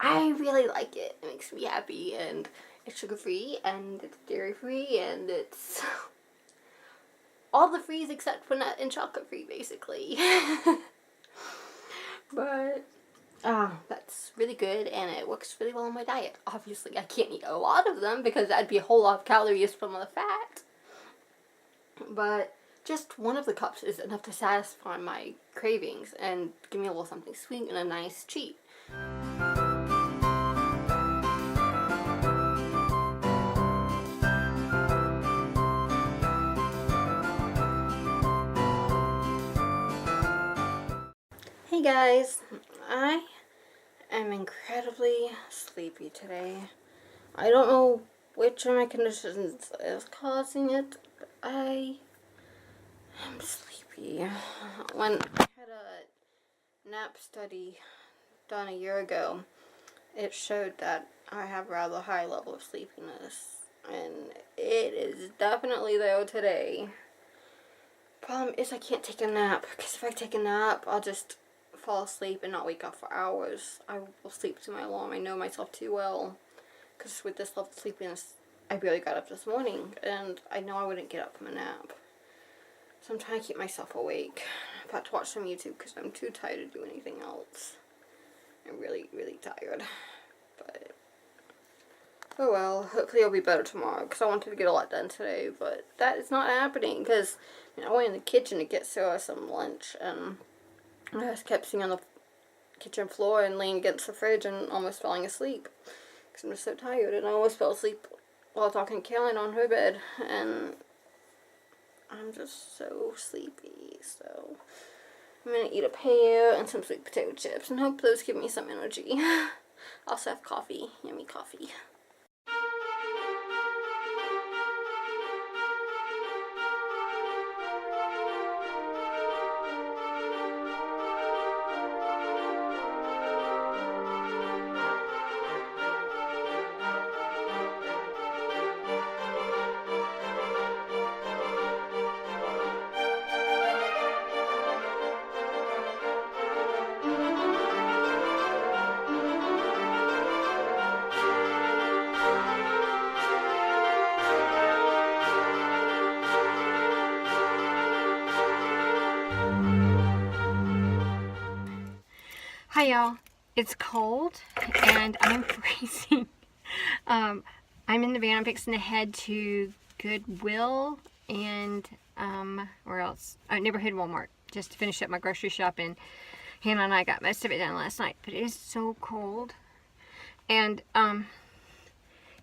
I really like it. It makes me happy, and it's sugar-free, and it's dairy-free, and it's all the frees except for nut and chocolate-free, basically. But that's really good, and it works really well on my diet. Obviously, I can't eat a lot of them because that'd be a whole lot of calories from the fat. But just one of the cups is enough to satisfy my cravings and give me a little something sweet and a nice treat. Hey guys, I am incredibly sleepy today. I don't know which of my conditions is causing it, but I am sleepy. When I had a nap study done a year ago, it showed that I have a rather high level of sleepiness, and it is definitely there today. Problem is I can't take a nap, because if I take a nap, I'll just fall asleep and not wake up for hours. I will sleep through my alarm. I know myself too well, because with this level of sleepiness, I barely got up this morning, and I know I wouldn't get up from a nap. So I'm trying to keep myself awake. I'm about to watch some YouTube because I'm too tired to do anything else. I'm really, really tired. But, oh well, hopefully it'll be better tomorrow, because I wanted to get a lot done today, but that is not happening, because I went in the kitchen to get Sarah some lunch, and I just kept sitting on the kitchen floor and laying against the fridge and almost falling asleep, because I'm just so tired, and I almost fell asleep while talking to Caroline on her bed, and I'm just so sleepy. So I'm going to eat a pear and some sweet potato chips and hope those give me some energy. I also have coffee, yummy coffee. Hi y'all, it's cold and I'm freezing. I'm in the van. I'm fixing to head to Goodwill and where else? Neighborhood Walmart, just to finish up my grocery shopping. Hannah and I got most of it done last night, but it is so cold. And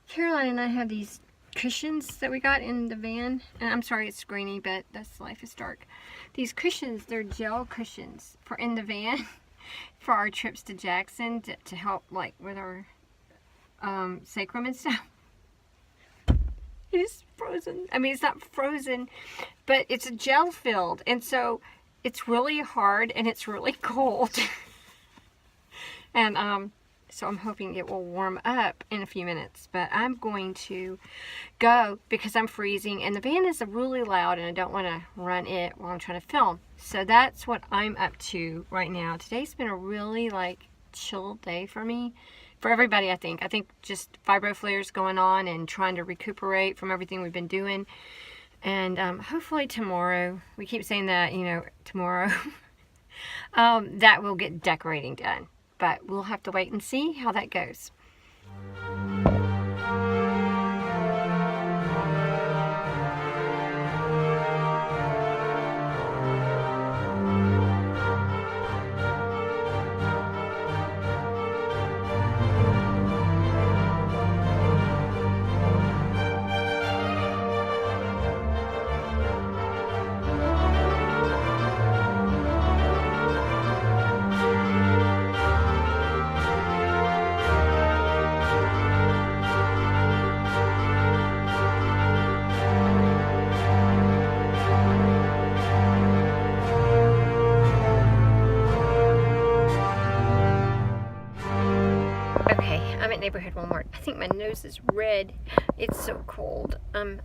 Caroline and I have these cushions that we got in the van, and I'm sorry it's grainy, but that's life is dark. These cushions, they're gel cushions for in the van. For our trips to Jackson to help like with our sacrum and stuff. It is frozen. I mean, it's not frozen, but it's gel filled, and so it's really hard and it's really cold. And so I'm hoping it will warm up in a few minutes, but I'm going to go because I'm freezing, and the van is really loud and I don't want to run it while I'm trying to film. So that's what I'm up to right now. Today's been a really like chill day for me, for everybody. I think just fibro flares going on and trying to recuperate from everything we've been doing, and hopefully tomorrow, we keep saying that, you know, tomorrow that we'll get decorating done, but we'll have to wait and see how that goes. Okay, I'm at Neighborhood Walmart. I think my nose is red. It's so cold. I'm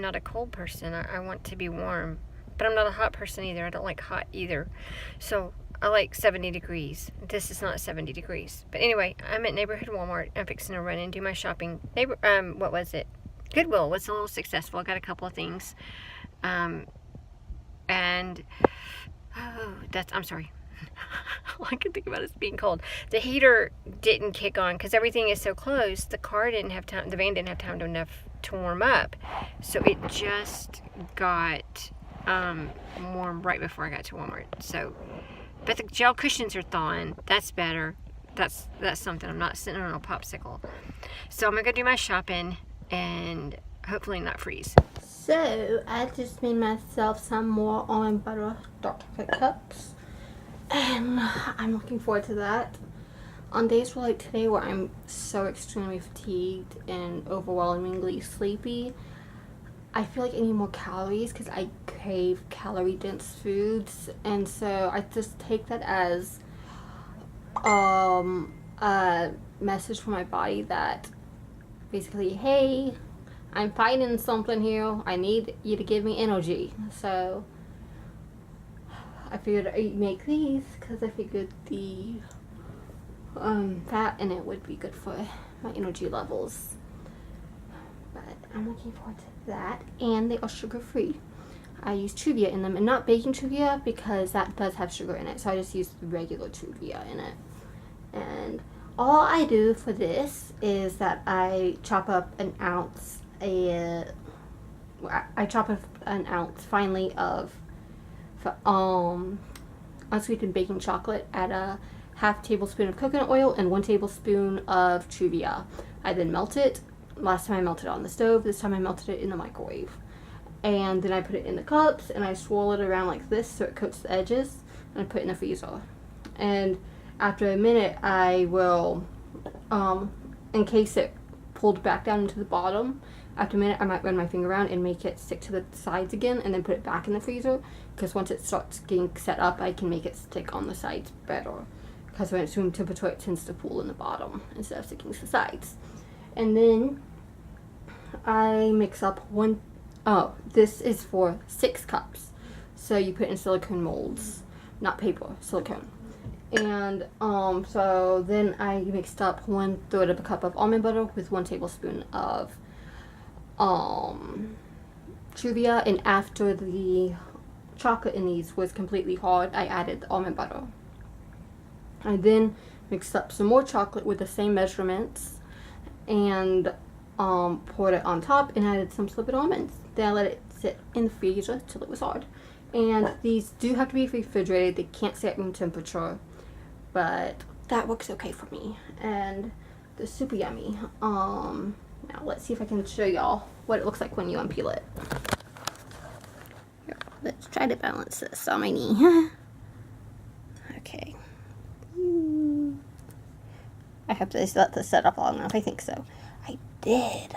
not a cold person. I want to be warm, but I'm not a hot person either. I don't like hot either. So like 70 degrees. This is not 70 degrees. But anyway, I'm at Neighborhood Walmart. I'm fixing to run and do my shopping. What was it? Goodwill was a little successful. I got a couple of things. And, I'm sorry. All I can think about is being cold. The heater didn't kick on because everything is so close. The van didn't have time enough to warm up. So it just got warm right before I got to Walmart. So, but the gel cushions are thawing. That's better. That's something. I'm not sitting on a popsicle. So I'm gonna go do my shopping and hopefully not freeze. So I just made myself some more almond butter dark chocolate cups, and I'm looking forward to that. On days like today where I'm so extremely fatigued and overwhelmingly sleepy, I feel like I need more calories because I crave calorie dense foods, and so I just take that as a message from my body that basically, hey, I'm fighting something here. I need you to give me energy. So I figured I'd make these because I figured the fat in it would be good for my energy levels. But I'm looking forward to that. And they are sugar free. I use Truvia in them, and not baking Truvia because that does have sugar in it. So I just use regular Truvia in it. And all I do for this is that I chop up an ounce finely of unsweetened baking chocolate, add a half tablespoon of coconut oil and 1 tablespoon of Truvia. I then melt it. Last time I melted it on the stove, this time I melted it in the microwave. And then I put it in the cups and I swirl it around like this so it coats the edges, and I put it in the freezer. And after a minute I will encase it pulled back down into the bottom. After a minute, I might run my finger around and make it stick to the sides again, and then put it back in the freezer, because once it starts getting set up, I can make it stick on the sides better, because when it's room temperature, it tends to pool in the bottom instead of sticking to the sides. And then I mix up this is for 6 cups, so you put it in silicone molds, not paper, silicone. And so then I mixed up 1/3 of a cup of almond butter with 1 tablespoon of Truvia, and after the chocolate in these was completely hard, I added the almond butter. I then mixed up some more chocolate with the same measurements and poured it on top and added some slivered almonds. Then I let it sit in the freezer till it was hard. And these do have to be refrigerated. They can't stay at room temperature, but that works okay for me. And they're super yummy. Now let's see if I can show y'all what it looks like when you unpeel it. Here, let's try to balance this on my knee. Okay. I hope they let this set up long enough. I think so. I did.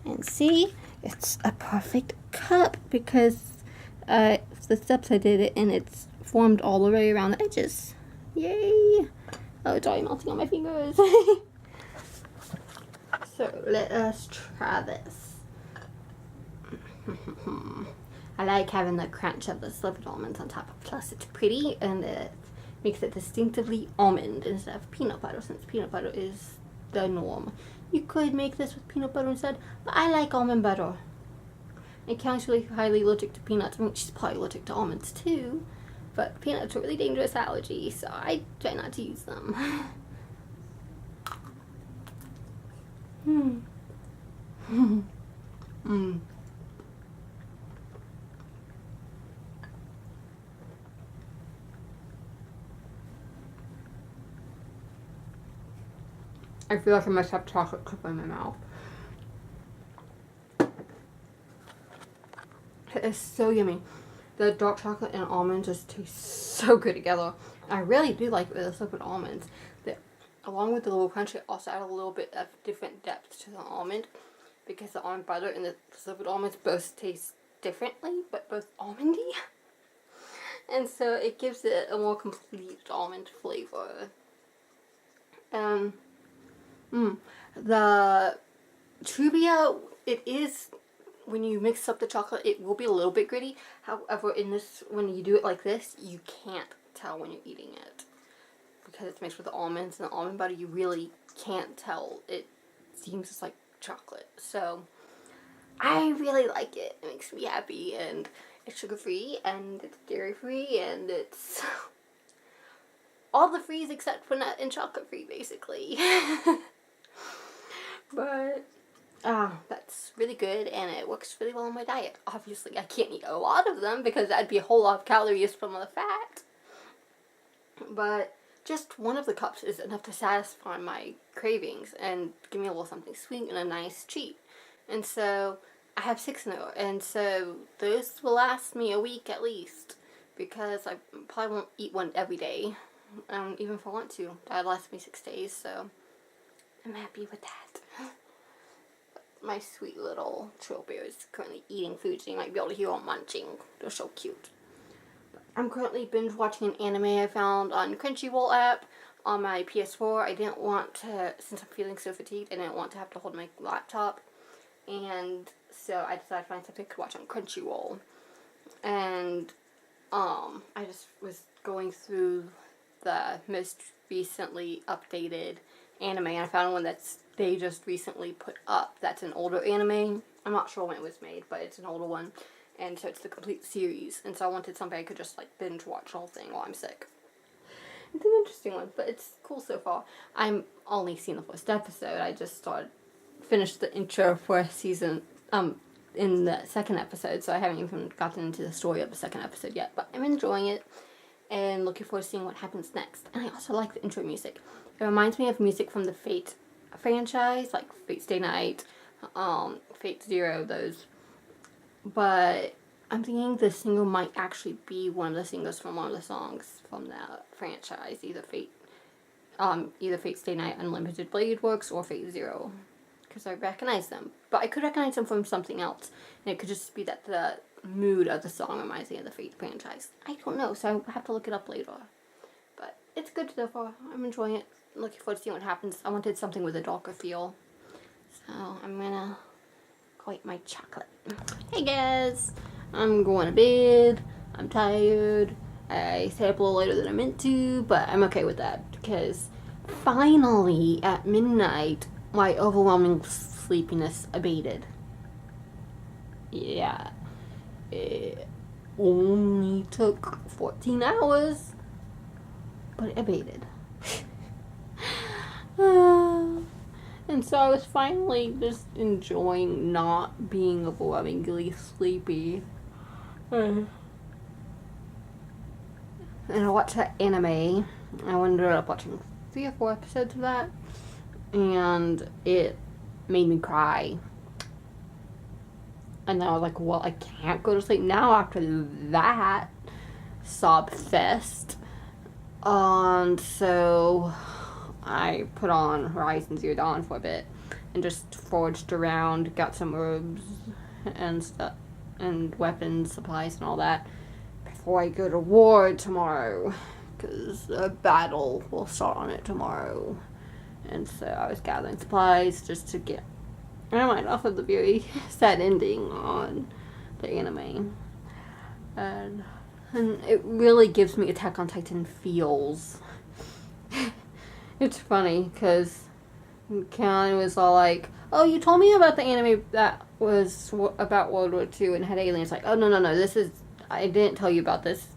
And see, it's a perfect cup because the steps I did it and it's formed all the way around the edges. Yay! Oh, it's already melting on my fingers. So let us try this. I like having the crunch of the slivered almonds on top. Plus it's pretty and it makes it distinctively almond instead of peanut butter, since peanut butter is the norm. You could make this with peanut butter instead, but I like almond butter. And Kelly's really highly allergic to peanuts. I mean, she's probably allergic to almonds too, but peanuts are a really dangerous allergy, so I try not to use them. I feel like I must have chocolate chip in my mouth. It is so yummy. The dark chocolate and almonds just taste so good together. I really do like it with the slivered almonds. Along with the little crunch, it also add a little bit of different depth to the almond, because the almond butter and the slivered almonds both taste differently, but both almondy. And so it gives it a more complete almond flavor. The Truvia, it is when you mix up the chocolate, it will be a little bit gritty. However, in this, when you do it like this, you can't tell when you're eating it. Because it's mixed with the almonds and the almond butter, you really can't tell. It seems just like chocolate. So, I really like it. It makes me happy, and it's sugar-free, and it's dairy-free, and it's all the frees except for nut and chocolate-free, basically. But that's really good, and it works really well on my diet. Obviously, I can't eat a lot of them because that'd be a whole lot of calories from the fat. But just one of the cups is enough to satisfy my cravings and give me a little something sweet and a nice treat. And so I have 6 in there, and so those will last me a week at least, because I probably won't eat one every day, even if I want to. That'll last me 6 days, so I'm happy with that. My sweet little Truvia is currently eating food, so you might be able to hear them munching. They're so cute. I'm currently binge watching an anime I found on Crunchyroll app on my PS4. I didn't want to, since I'm feeling so fatigued, I didn't want to have to hold my laptop. And so I decided to find something I could watch on Crunchyroll. And I just was going through the most recently updated anime, and I found one that's they just recently put up. That's an older anime. I'm not sure when it was made, but it's an older one. And so it's the complete series. And so I wanted something I could just like binge watch the whole thing while I'm sick. It's an interesting one, but it's cool so far. I'm only seen the first episode. I just finished the intro for season, in the second episode, so I haven't even gotten into the story of the second episode yet. But I'm enjoying it and looking forward to seeing what happens next. And I also like the intro music. It reminds me of music from the Fate franchise, like Fate Stay Night, Fate Zero, those. But I'm thinking the singer might actually be one of the singers from one of the songs from that franchise, either Fate Stay Night Unlimited Blade Works or Fate Zero, because I recognize them. But I could recognize them from something else, and it could just be that the mood of the song reminds me of the Fate franchise. I don't know, so I have to look it up later. But it's good so far. I'm enjoying it. Looking forward to seeing what happens. I wanted something with a darker feel, so I'm gonna go eat my chocolate. Hey guys, I'm going to bed. I'm tired. I stayed up a little later than I meant to, but I'm okay with that because finally at midnight my overwhelming sleepiness abated. Yeah, it only took 14 hours, but it abated. And so I was finally just enjoying not being overwhelmingly sleepy. And I watched that anime. I ended up watching 3 or 4 episodes of that, and it made me cry. And then I was like, well, I can't go to sleep now after that sob fest. And so I put on Horizon Zero Dawn for a bit and just foraged around, got some herbs and stuff and weapons, supplies, and all that before I go to war tomorrow, because a battle will start on it tomorrow. And so I was gathering supplies just to get my mind off of the very sad ending on the anime. And it really gives me Attack on Titan feels. It's funny because Keanu was all like, oh, you told me about the anime that was about World War II and had aliens. Like, oh, no, I didn't tell you about this.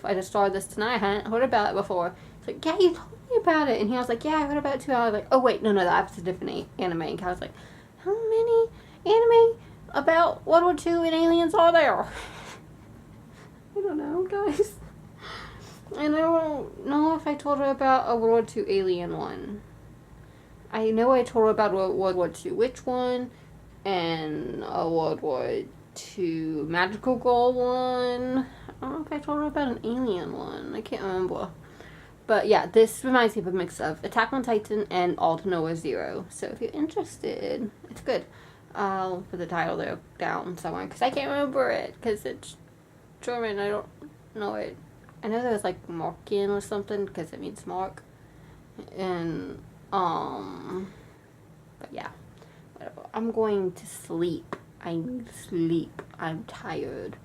I just started this tonight. I hadn't heard about it before. It's like, yeah, you told me about it. And he was like, yeah, I heard about it too. I was like, oh, wait, no, that was a different anime. And I was like, how many anime about World War II and aliens are there? I don't know, guys. And I don't know if I told her about a World War II alien one. I know I told her about World War II witch one, and a World War II magical girl one. I don't know if I told her about an alien one. I can't remember. But yeah, this reminds me of a mix of Attack on Titan and All to Know Zero. So if you're interested, it's good. I'll put the title there down somewhere because I can't remember it because it's German. I don't know it. I know there was like Markian or something because it means Mark. And but yeah, whatever. I'm going to sleep I need sleep. I'm tired.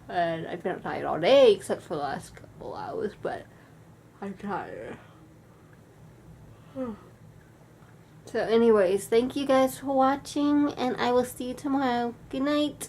And I've been tired all day except for the last couple hours, but I'm tired. So anyways, thank you guys for watching, and I will see you tomorrow. Good night.